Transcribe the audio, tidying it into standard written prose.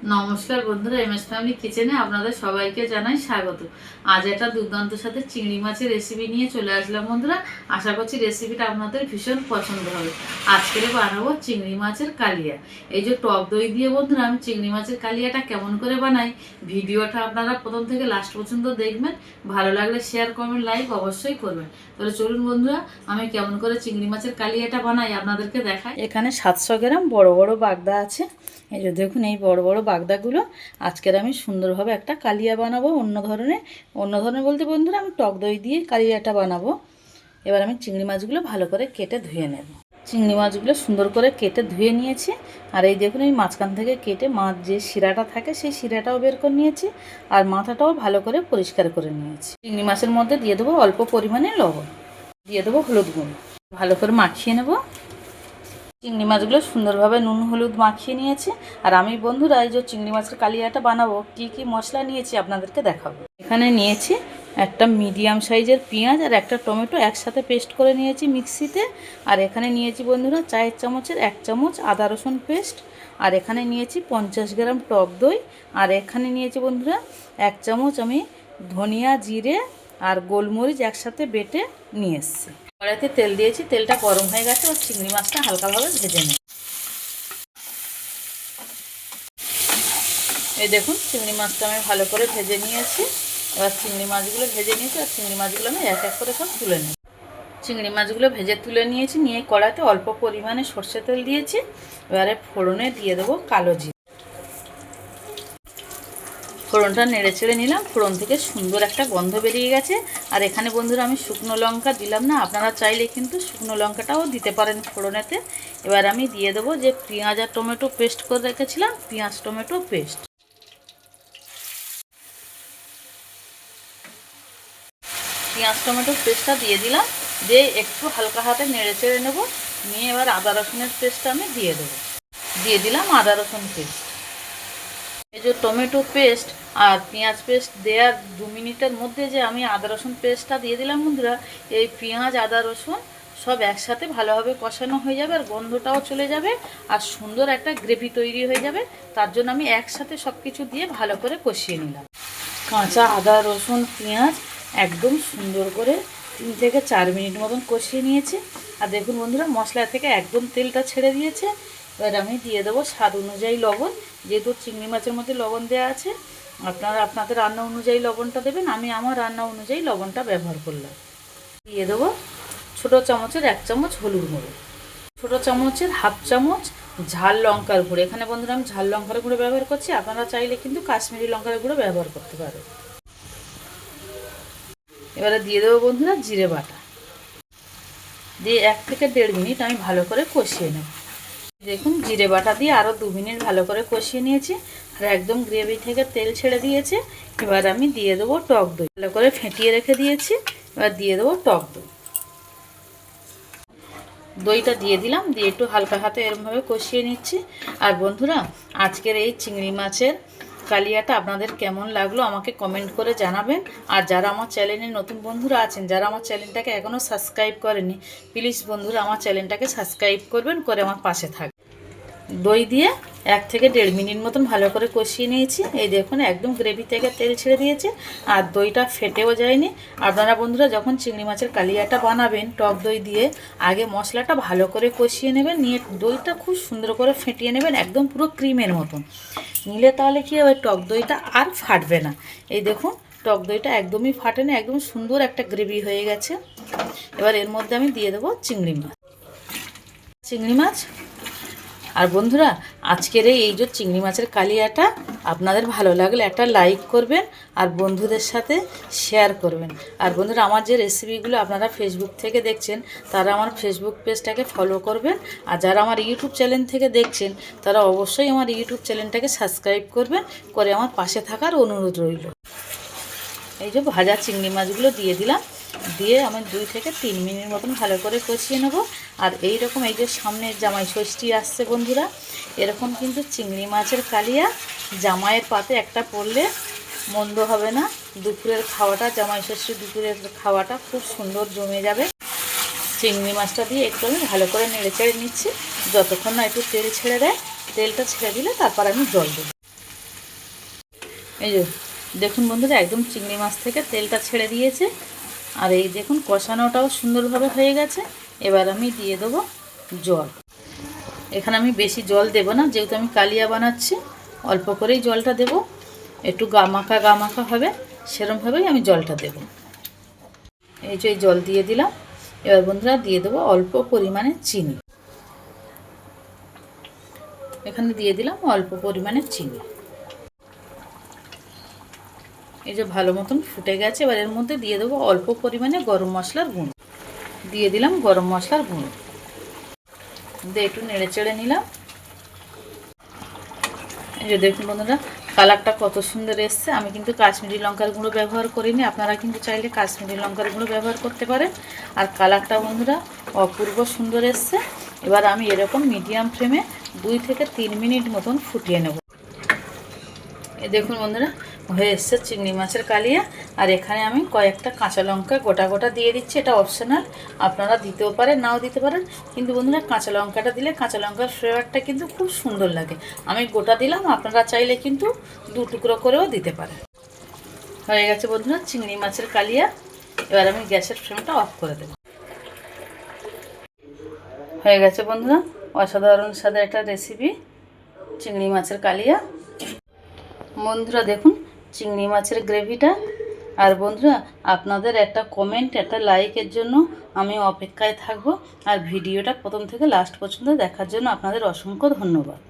নমস্কার বন্ধুরা, MS family কিচেনে আপনাদের সবাইকে জানাই স্বাগত। আজ একটা দুর্দান্ত সাথে চিংড়ি মাছের রেসিপি নিয়ে চলে আসলাম বন্ধুরা। আশা করছি রেসিপিটা আপনাদের ভীষণ পছন্দ হবে। আজকে বানাবো চিংড়ি মাছের কালিয়া। এই যে টক দই দিয়ে বন্ধুরা আমি চিংড়ি মাছের কালিয়াটা কেমন করে বানাই, ভিডিওটা আপনারা প্রথম থেকে লাস্ট পর্যন্ত দেখবেন। ভালো লাগলে শেয়ার, কমেন্ট, লাইক অবশ্যই করবেন। তাহলে চলুন বন্ধুরা, আমি কেমন করে চিংড়ি মাছের কালিয়াটা বানাই আপনাদেরকে দেখাই। এখানে 700 গ্রাম বড় বড় বাগদা আছে। এই যে দেখুন, এই বড় বড় বাগদাগুলো আজকের আমি সুন্দরভাবে একটা কালিয়া বানাবো। অন্য ধরনের বলতে বন্ধুরা আমি টক দই দিয়ে কালিয়াটা বানাবো। এবার আমি চিংড়ি মাছগুলো ভালো করে কেটে ধুয়ে নেব। চিংড়ি মাছগুলো সুন্দর করে কেটে ধুয়ে নিয়েছি। আর এই দেখুন, এই মাঝখান থেকে কেটে মাছ যে শিরাটা থাকে সেই শিরাটাও বের করে নিয়েছি, আর মাথাটাও ভালো করে পরিষ্কার করে নিয়েছি। চিংড়ি মাছের মধ্যে দিয়ে দেবো অল্প পরিমাণে লবণ, দিয়ে দেবো হলুদ গুঁড়ো, ভালো করে মাখিয়ে নেব। চিংড়ি মাছগুলো সুন্দরভাবে নুন হলুদ মাখিয়ে নিয়েছি। আর আমি বন্ধুরা এই যে চিংড়ি মাছের কালিয়াটা বানাবো কি কি মশলা নিয়েছি আপনাদেরকে দেখাবো। এখানে নিয়েছি একটা মিডিয়াম সাইজের পেঁয়াজ আর একটা টমেটো একসাথে পেস্ট করে নিয়েছি মিক্সিতে। আর এখানে নিয়েছি বন্ধুরা চায়ের চামচের 1 চামচ আদা রসুন পেস্ট। আর এখানে নিয়েছি 50 গ্রাম টক দই। আর এখানে নিয়েছি বন্ধুরা 1 চামচ আমি ধনিয়া, জিরে আর গোলমরিচ একসাথে বেটে নিয়ে এসেছি। কড়াইতে তেল দিয়েছি, তেলটা গরম হয়ে গেছে। আর চিংড়ি মাছটা হালকাভাবে ভেজে নেব। এই দেখুন, চিংড়ি মাছটা আমি ভালো করে ভেজে নিয়েছি। এবার চিংড়ি মাছগুলো ভেজে নিয়েছি, আর চিংড়ি মাছগুলো আমি এক এক করে সব তুলে নিই। চিংড়ি মাছগুলো ভেজে তুলে নিয়েছি, নিয়ে কড়াইতে অল্প পরিমাণে সর্ষে তেল দিয়েছি। এবারে ফোড়নে দিয়ে দেবো কালো জিরে। ফোড়নটা নেড়ে চেড়ে নিলাম। ফোড়ন থেকে সুন্দর একটা গন্ধ বেরিয়ে গেছে। আর এখানে বন্ধুরা আমি শুকনো লঙ্কা দিলাম না, আপনারা চাইলে কিন্তু শুকনো লঙ্কাটাও দিতে পারেন ফোড়নেতে। এবার আমি দিয়ে দেবো যে পেঁয়াজ আর টমেটো পেস্ট করে রেখেছিলাম, পেঁয়াজ টমেটো পেস্ট। পেঁয়াজ টমেটো পেস্টটা দিয়ে দিলাম, দিয়ে একটু হালকা হাতে নেড়ে চেড়ে নেবো। নিয়ে এবার আদা রসুনের পেস্টটা আমি দিয়ে দেবো। দিয়ে দিলাম আদা রসুন পেস্ট। এই যে টমেটো পেস্ট আর পেঁয়াজ পেস্ট দেওয়ার 2 মিনিটের মধ্যে যে আমি আদা রসুন পেস্টটা দিয়ে দিলাম বন্ধুরা, এই পেঁয়াজ আদা রসুন সব একসাথে ভালোভাবে কষানো হয়ে যাবে, আর গন্ধটাও চলে যাবে, আর সুন্দর একটা গ্রেভি তৈরি হয়ে যাবে। তার জন্য আমি একসাথে সব কিছু দিয়ে ভালো করে কষিয়ে নিলাম। কাঁচা আদা রসুন পেঁয়াজ একদম সুন্দর করে 3 থেকে 4 মিনিট মতন কষিয়ে নিয়েছি। আর দেখুন বন্ধুরা, মশলা থেকে একদম তেলটা ছেড়ে দিয়েছে। এবার আমি দিয়ে দেবো স্বাদ অনুযায়ী লবণ। যেহেতু চিংড়ি মাছের মধ্যে লবণ দেওয়া আছে, আপনারা আপনাদের রান্না অনুযায়ী লবণটা দেবেন। আমি আমার রান্না অনুযায়ী লবণটা ব্যবহার করলাম। দিয়ে দেবো ছোটো চামচের 1 চামচ হলুদ গুঁড়ো, ছোটো চামচের 1/2 চামচ ঝাল লঙ্কার গুঁড়ো। এখানে বন্ধুরা আমি ঝাল লঙ্কার গুঁড়ো ব্যবহার করছি, আপনারা চাইলে কিন্তু কাশ্মীরি লঙ্কার গুঁড়ো ব্যবহার করতে পারেন। এবারে দিয়ে দেবো বন্ধুরা জিরে বাটা, দিয়ে 1 থেকে 1.5 মিনিট আমি ভালো করে কষিয়ে নেব। দেখুন, জিরে বাটা দিয়ে আরও 2 মিনিট ভালো করে কষিয়ে নিয়েছি। আর একদম গ্রেভি থেকে তেল ছেড়ে দিয়েছে। এবার আমি দিয়ে দেবো টক দই, ভালো করে ফেটিয়ে রেখে দিয়েছি। এবার দিয়ে দেবো টক দই। দইটা দিয়ে দিলাম, দিয়ে একটু হালকা হাতে এরমভাবে কষিয়ে নিচ্ছি। আর বন্ধুরা, আজকের এই চিংড়ি মাছের কালিয়াটা আপনাদের কেমন লাগলো আমাকে কমেন্ট করে জানাবেন। আর যারা আমার চ্যানেলে নতুন বন্ধুরা আছেন, যারা আমার চ্যানেলটাকে এখনও সাবস্ক্রাইব করেনি, প্লিজ বন্ধুরা আমার চ্যানেলটাকে সাবস্ক্রাইব করবেন, করে আমার পাশে থাকবেন। দই দিয়ে 1 থেকে 1.5 মিনিট মতন ভালো করে কষিয়ে নিয়েছি। এই দেখুন, একদম গ্রেভি থেকে তেল ছেড়ে দিয়েছে, আর দইটা ফেটেও যায়নি। আপনারা বন্ধুরা যখন চিংড়ি মাছের কালিয়াটা বানাবেন টক দই দিয়ে, আগে মশলাটা ভালো করে কষিয়ে নেবেন, নিয়ে দইটা খুব সুন্দর করে ফেটিয়ে নেবেন, একদম পুরো ক্রিমের মতন নিলে তাহলে কি হবে, টক দইটা আর ফাটবে না। এই দেখুন, টক দইটা একদমই ফাটে না, একদম সুন্দর একটা গ্রেভি হয়ে গেছে। এবার এর মধ্যে আমি দিয়ে দেবো চিংড়ি মাছ। আর বন্ধুরা, আজকের এই যে চিংড়ি মাছের কালিয়াটা আপনাদের ভালো লাগলে একটা লাইক করবেন, আর বন্ধুদের সাথে শেয়ার করবেন। আর বন্ধুরা, আমার যে রেসিপিগুলো আপনারা ফেসবুক থেকে দেখছেন, তারা আমার ফেসবুক পেজটাকে ফলো করবেন। আর যারা আমার ইউটিউব চ্যানেল থেকে দেখছেন, তারা অবশ্যই আমার ইউটিউব চ্যানেলটাকে সাবস্ক্রাইব করবেন, করে আমার পাশে থাকার অনুরোধ রইল। এই যে ভাজা চিংড়ি মাছগুলো দিয়ে দিলাম, দিয়ে আমি 2 থেকে 3 মিনিট মতন ভালো করে কষিয়ে নেব। আর এই রকম এই যে সামনে জামাই ষষ্ঠী আসছে বন্ধুরা, এরকম কিন্তু চিংড়ি মাছের কালিয়া জামাইয়ের পাতে একটা পড়লে মন্দ হবে না। দুপুরের খাওয়াটা, জামাই ষষ্ঠীর দুপুরের খাওয়াটা খুব সুন্দর জমে যাবে। চিংড়ি মাছটা দিয়ে একটু আমি ভালো করে নেড়ে চেড়ে নিচ্ছি, যতক্ষণ না একটু তেল ছেড়ে দেয়। তেলটা ছেড়ে দিলে তারপর আমি জল দেব। এই যে দেখুন বন্ধুরা, একদম চিংড়ি মাছ থেকে তেলটা ছেড়ে দিয়েছে। আর এই দেখুন কষানোটাও সুন্দরভাবে হয়ে গেছে। এবার আমি দিয়ে দেবো জল। এখানে আমি বেশি জল দেব না, যেহেতু আমি কালিয়া বানাচ্ছি, অল্প করেই জলটা দেব। একটু গামাখা গামাখা হবে, সেরমভাবেই আমি জলটা দেব। এই যে জল দিয়ে দিলাম। এবার বন্ধুরা দিয়ে দেবো অল্প পরিমাণে চিনি। এখানে দিয়ে দিলাম অল্প পরিমাণে চিনি। এই যে ভালো মতন ফুটে গেছে। এবার এর মধ্যে দিয়ে দেবো অল্প পরিমাণে গরম মশলার গুঁড়ো। দিয়ে দিলাম গরম মশলার গুঁড়ো, দিয়ে একটু নেড়ে চেড়ে নিলাম। এই যে দেখুন বন্ধুরা, কালারটা কত সুন্দর এসছে। আমি কিন্তু কাশ্মীরি লঙ্কার গুঁড়ো ব্যবহার করিনি, আপনারা কিন্তু চাইলে কাশ্মীরি লঙ্কার গুঁড়ো ব্যবহার করতে পারেন। আর কালারটা বন্ধুরা অপূর্ব সুন্দর এসছে। এবার আমি এরকম মিডিয়াম ফ্লেমে 2 থেকে 3 মিনিট মতন ফুটিয়ে নেব। এই দেখুন বন্ধুরা, হয়ে এসছে চিংড়ি মাছের কালিয়া। আর এখানে আমি কয়েকটা কাঁচা লঙ্কা গোটা গোটা দিয়ে দিচ্ছি। এটা অপশনাল, আপনারা দিতেও পারেন নাও দিতে পারেন, কিন্তু বন্ধুরা কাঁচা লঙ্কাটা দিলে কাঁচা লঙ্কার ফ্লেভারটা কিন্তু খুব সুন্দর লাগে। আমি গোটা দিলাম, আপনারা চাইলে কিন্তু 2 টুকরো করেও দিতে পারেন। হয়ে গেছে বন্ধুরা চিংড়ি মাছের কালিয়া। এবার আমি গ্যাসের ফ্লেমটা অফ করে দেব। হয়ে গেছে বন্ধুরা অসাধারণ স্বাদের একটা রেসিপি, চিংড়ি মাছের কালিয়া। বন্ধুরা দেখুন চিংড়ি মাছের গ্রেভিটা। আর বন্ধুরা আপনাদের একটা কমেন্ট, একটা লাইকের জন্য আমি অপেক্ষায় থাকবো। আর ভিডিওটা প্রথম থেকে লাস্ট পর্যন্ত দেখার জন্য আপনাদের অসংখ্য ধন্যবাদ।